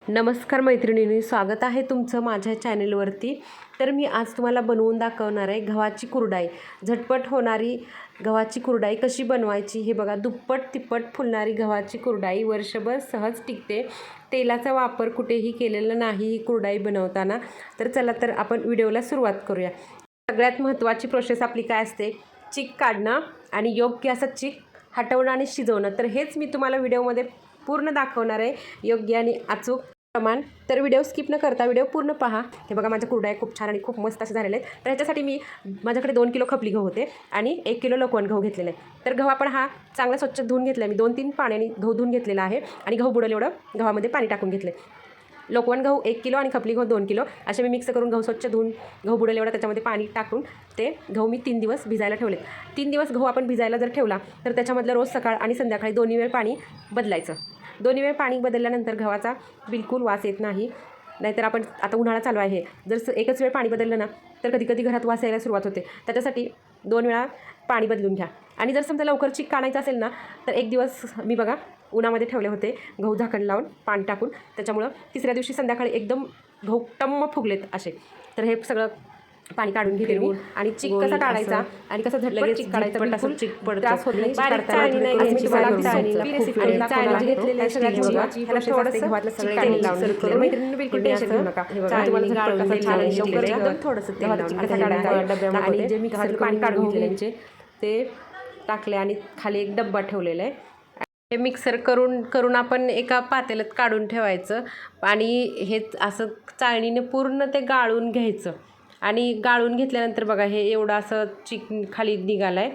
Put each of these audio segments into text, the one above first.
नमस्कार मैत्रिणींनी, स्वागत आहे तुमचं माझ्या चॅनलवरती। तर मी आज तुम्हाला बनवून दाखवणार आहे गव्हाची कुरडई। झटपट होणारी गव्हाची कुरडई कशी बनवायची हे बघा। दुप्पट तिप्पट फुलणारी गव्हाची कुरडई वर्षभर सहज टिकते। तेलाचा वापर कुठेही केलेला नाही ही कुरडई बनवताना। तर चला तर आपण व्हिडिओला सुरुवात करूया। सगळ्यात महत्त्वाची प्रोसेस आपली काय असते, चीक काढणं आणि योग्य असा चीक हटवणं आणि शिजवणं। तर हेच मी तुम्हाला व्हिडिओमध्ये पूर्ण दाखवणार आहे, योग्य आणि अचूक प्रमाण। तर व्हिडिओ स्किप न करता व्हिडिओ पूर्ण पहा। हे बघा, माझ्या कुरडया खूप छान आणि खूप मस्त असे झालेले आहेत। तर ह्याच्यासाठी माझ्याकडे 2 किलो खपली गहू होते आणि 1 किलो लोकवण गहू घेतलेले आहे। तर गहू आपण हा चांगला स्वच्छ धुवून घेतला आहे। मी 2-3 पाण्याने गहू धुवून घेतलेला आहे आणि गहू बुडेल एवढं गव्हामध्ये पाणी टाकून घेतले। लोकवण गहू 1 किलो आणि खपली गहू 2 किलो असे मी मिक्स करून गहू स्वच्छ धुवून गहू बुडेल एवढं त्याच्यामध्ये पाणी टाकून ते गहू मी 3 दिवस भिजायला ठेवले। 3 दिवस गहू आपण भिजायला जर ठेवला तर त्याच्यामधलं रोज सकाळ आणि संध्याकाळी दोन्ही वेळ पाणी बदलायचं। दोन्ही वेळ पाणी बदलल्यानंतर गव्हाचा बिलकुल वास येत नाही। नाहीतर आपण आता उन्हाळा चालू आहे, जर एकच वेळ पाणी बदललं ना तर कधी कधी घरात वास यायला सुरुवात होते। त्याच्यासाठी 2 वेळा पाणी बदलून घ्या। आणि जर समजा लवकर चीक काढायचं असेल ना तर 1 दिवस मी बघा उन्हामध्ये ठेवले होते गहू झाकण लावून पाणी टाकून। त्याच्यामुळं तिसऱ्या दिवशी संध्याकाळी एकदम गहू टम्म फुगलेत असे। तर हे सगळं पाणी काढून घेते मी। आणि चीक कसा काढायचा आणि कसा झटपट चीक काढायचा, बिलकुल त्रास होत नाही। बारीक चाळणी नाही घ्यायची, चाळणी घेतलेली सगळ्यात थोडंसं गव्हातलं सगळं तेल लावून मैत्रिणींनी बिलकुल टेन्शन घेऊ नका। तुम्हाला झाड कसं छान एकदम थोडंसं तेल लावून कसा काढायचा डब्यामध्ये आणि जे मी गव्हातलं पाणी काढून घेतले ते टाकले आणि खाली एक डब्बा ठेवलेला आहे। हे मिक्सर करून आपण एका पातेल्यात काढून ठेवायचं आणि हे असं चाळणीने पूर्ण ते गाळून घ्यायचं। आणि गाळून घेतल्यानंतर बघा हे एवढं असं चीक खाली निघालं आहे।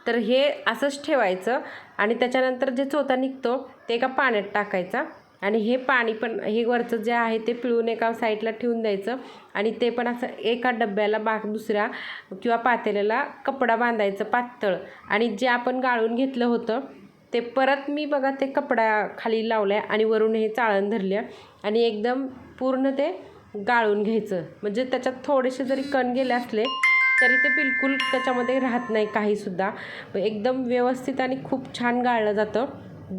तर हे असंच ठेवायचं आणि त्याच्यानंतर जे चोथा निघतो ते एका पाण्यात टाकायचा आणि हे पाणी पण हे वरचं जे आहे ते पिळून एका साईडला ठेवून द्यायचं। आणि ते पण असं एका डब्याला दुसऱ्या किंवा पातेल्याला कपडा बांधायचं पातळ। आणि जे आपण गाळून घेतलं होतं ते परत मी बघा ते कपडा खाली लावला आहे आणि वरून हे चाळण धरल्या आणि एकदम पूर्ण ते गाळून घ्यायचं। म्हणजे त्याच्यात थोडेसे जरी कण गेले असले तरी ते बिलकुल त्याच्यामध्ये राहत नाही काहीसुद्धा। एकदम व्यवस्थित आणि खूप छान गाळलं जातं।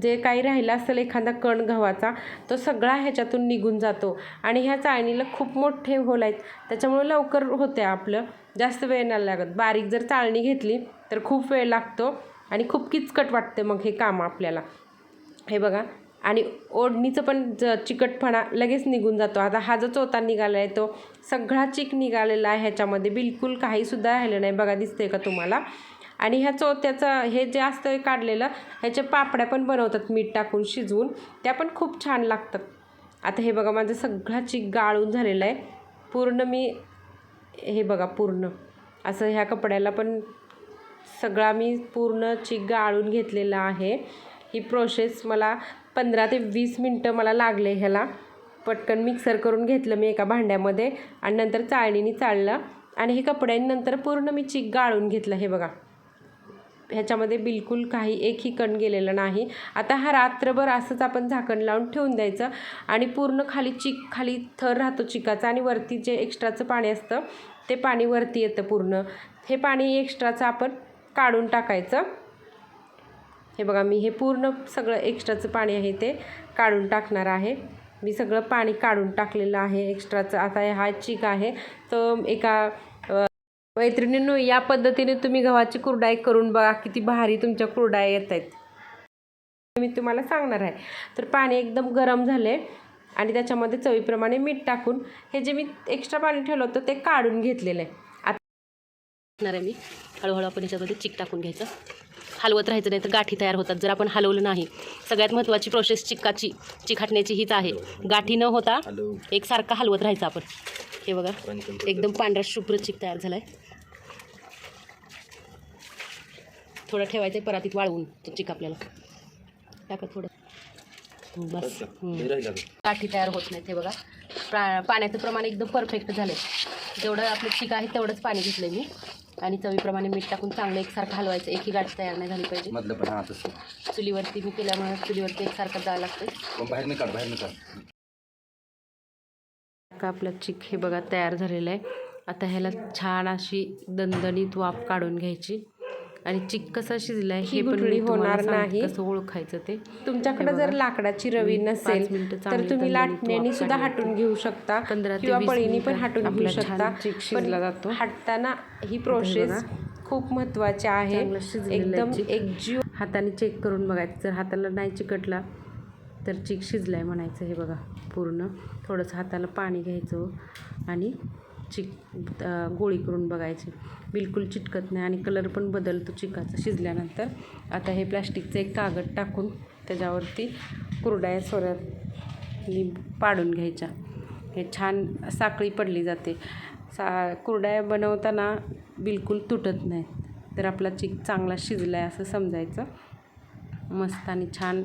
जे काही राहिलं असेल एखादा कण गव्हाचा तो सगळा ह्याच्यातून निघून जातो। आणि ह्या चाळणीला खूप मोठे होल आहेत त्याच्यामुळे लवकर होते, आपलं जास्त वेळ नाही लागत। बारीक जर चाळणी घेतली तर खूप वेळ लागतो आणि खूप किचकट वाटते मग हे काम आपल्याला। हे बघा, आणि ओढणीचं पण चिकटपणा लगेच निघून जातो। आता हा जो चोथा निघाला आहे तो सगळा चीक निघालेला आहे, ह्याच्यामध्ये बिलकुल काहीसुद्धा राहिलं नाही बघा, दिसते का तुम्हाला। आणि ह्या चोथ्याचं हे जे असतं काढलेलं ह्याच्या पापड्या पण बनवतात मीठ टाकून शिजवून, त्या पण खूप छान लागतात। आता हे बघा माझं सगळा चीक गाळून झालेला आहे पूर्ण। मी हे बघा पूर्ण असं ह्या कपड्याला पण सगळा मी पूर्ण चीक गाळून घेतलेला आहे। ही प्रोसेस मला 15 ते 20 मिनटं मला लागले ह्याला। पटकन मिक्सर करून घेतलं मी एका भांड्यामध्ये आणि नंतर चाळणीने चाळलं आणि हे कपड्यांनंतर पूर्ण मी चीक गाळून घेतलं। हे बघा ह्याच्यामध्ये बिलकुल काही एकही कण गेलेलं नाही। आता हा रात्रभर असंच आपण झाकण लावून ठेवून द्यायचं आणि पूर्ण खाली थर राहतो चिकाचा आणि वरती जे एक्स्ट्राचं पाणी असतं ते पाणी वरती येतं पूर्ण। हे पाणी एक्स्ट्राचं आपण काढून टाकायचं। हे बघा मी हे पूर्ण सगळं एक्स्ट्राचं पाणी आहे ते काढून टाकणार आहे। मी सगळं पाणी काढून टाकलेलं आहे एक्स्ट्राचं। आता हा चीक आहे तो एका मैत्रिणींनो या पद्धतीने तुम्ही गव्हाची कुरडई करून बघा, किती भारी तुमच्या कुरडया येत आहेत मी तुम्हाला सांगणार आहे। तर पाणी एकदम गरम झाले आणि त्याच्यामध्ये चवीप्रमाणे मीठ टाकून हे जे मी एक्स्ट्रा पाणी ठेवलं होतं ते काढून घेतलेलं आहे। आता मी हळूहळू आपण ह्याच्यामध्ये चीक टाकून घ्यायचं, हलवत राहायचं नाही तर गाठी तयार होतात जर आपण हलवलं नाही। सगळ्यात महत्त्वाची प्रोसेस चीक हटण्याची हीच आहे, गाठी न होता एकसारखा हलवत राहायचं आपण। हे बघा एकदम पांढरा शुभ्र चीक तयार झाला आहे। थोडं ठेवायचं आहे परातीत वाळवून तो चीक आपल्याला टाका थोडं, बस गाठी तयार होत नाहीत। हे बघा पाण्याचं प्रमाण एकदम परफेक्ट झालं आहे। जेवढं आपलं चीक आहे तेवढंच पाणी घेतलं मी आणि चवीप्रमाणे मीठ टाकून चांगलं एकसारखं हलवायचं, एकही गाठ तयार नाही झाली पाहिजे। चुलीवरती मी केल्यामुळे चुलीवरती एकसारखं जाळं लागतं। बाहेर आपलं चीक हे बघा तयार झालेलं आहे। आता ह्याला छान अशी दणदणीत वाफ काढून घ्यायची आणि चिक कसा शिजला आहे हे पण गुठळी मी तुम्हाला होणार सांगते नाही. कसं ओळखायचं ते. तुमच्याकडे जर लाकडाची रवी नसेल तर तुम्ही लाटण्याने सुद्धा हाटून घेऊ शकता 15 ते किंवा 20 पळीने पण मिनिटात हाटून घेऊ आपला शकता. छान चिक शिजला जातो. हाटताना ही प्रोसेस खूप महत्त्वाची आहे. चांगलं शिजलेलं एकदम चिक. एकजीव हाताने चेक करून बघायचं. जर हाताला नाही चिकटला तर चिक शिजला आहे म्हणायचं. हे बघा पूर्ण थोडंसं हाताला पाणी घ्यायचं आणि चिक गोळी करून बघायची. बिलकुल चिटकत नाही आणि कलर पण बदलतो चिकाचा शिजल्यानंतर. आता हे प्लास्टिकचं एक कागद टाकून त्याच्यावरती कुरडया सोऱ्यात पाडून घ्यायच्या. हे छान साखळी पडली जाते. कुरडया बनवताना बिलकुल तुटत नाहीत. तर आपला चिक चांगला शिजला आहे असं समजायचं. मस्त आणि छान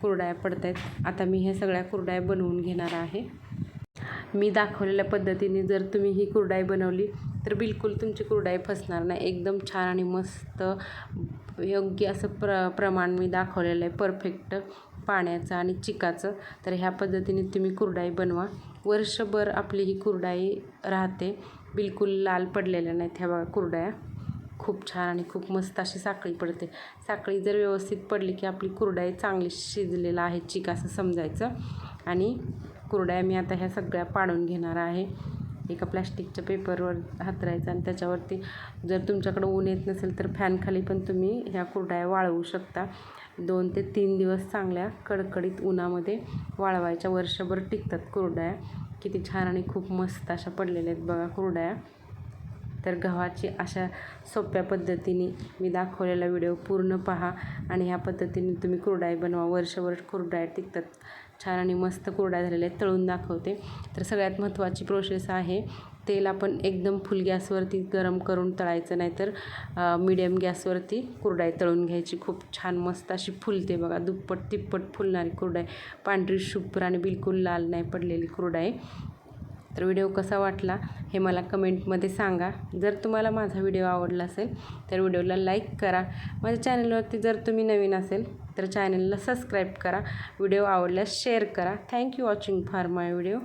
कुरडया पडत आहेत. आता मी हे सगळ्या कुरडया बनवून घेणार आहे. मी दाखवलेल्या पद्धतीने जर तुम्ही ही कुरडई बनवली तर बिलकुल तुमची कुरडई फसणार नाही. एकदम छान आणि मस्त योग्य असं प्रमाण मी दाखवलेलं आहे, परफेक्ट पाण्याचं आणि चिकाचं. तर ह्या पद्धतीने तुम्ही कुरडई बनवा. वर्षभर आपली ही कुरडई राहते. बिलकुल लाल पडलेल्या नाहीत ह्या बघा कुरडया. खूप छान आणि खूप मस्त अशी साखळी पडते. साखळी जर व्यवस्थित पडली की आपली कुरडई चांगली शिजलेला आहे चिक असं समजायचं. आणि कुरडया मी आता ह्या सगळ्या पाडून घेणार आहे. एका प्लॅस्टिकच्या पेपरवर हातरायचं आणि त्याच्यावरती जर तुमच्याकडं ऊन येत नसेल तर फॅनखाली पण तुम्ही ह्या कुरडया वाळवू शकता. 2 ते 3 दिवस चांगल्या कडकडीत उन्हामध्ये वाळवायच्या. वर्षभर टिकतात कुरडया. किती छान आणि खूप मस्त अशा पडलेल्या आहेत बघा कुरडया. तर गव्हाची अशा सोप्या पद्धतीने मी दाखवलेला व्हिडिओ पूर्ण पहा आणि ह्या पद्धतीने तुम्ही कुरडई बनवा. वर्षभर कुरडया टिकतात. छान आणि मस्त कुरडया झालेल्या आहेत. तळून दाखवते. तर सगळ्यात महत्त्वाची प्रोसेस आहे, तेल आपण एकदम फुल गॅसवरती गरम करून तळायचं, नाहीतर मीडियम गॅसवरती कुरडई तळून घ्यायची. खूप छान मस्त अशी फुलते बघा. दुप्पट तिप्पट फुलणारी कुरडई. पांढरी शुभ्र आणि बिलकुल लाल नाही पडलेली कुरडई. तर व्हिडिओ कसा वाटला हे मला कमेंटमध्ये सांगा. जर तुम्हाला माझा व्हिडिओ आवडला असेल तर व्हिडिओला लाईक करा. माझ्या चॅनलवरती जर तुम्ही नवीन असेल तर चॅनलला सबस्क्राईब करा. व्हिडिओ आवडल्यास शेअर करा. Thank you watching for my video.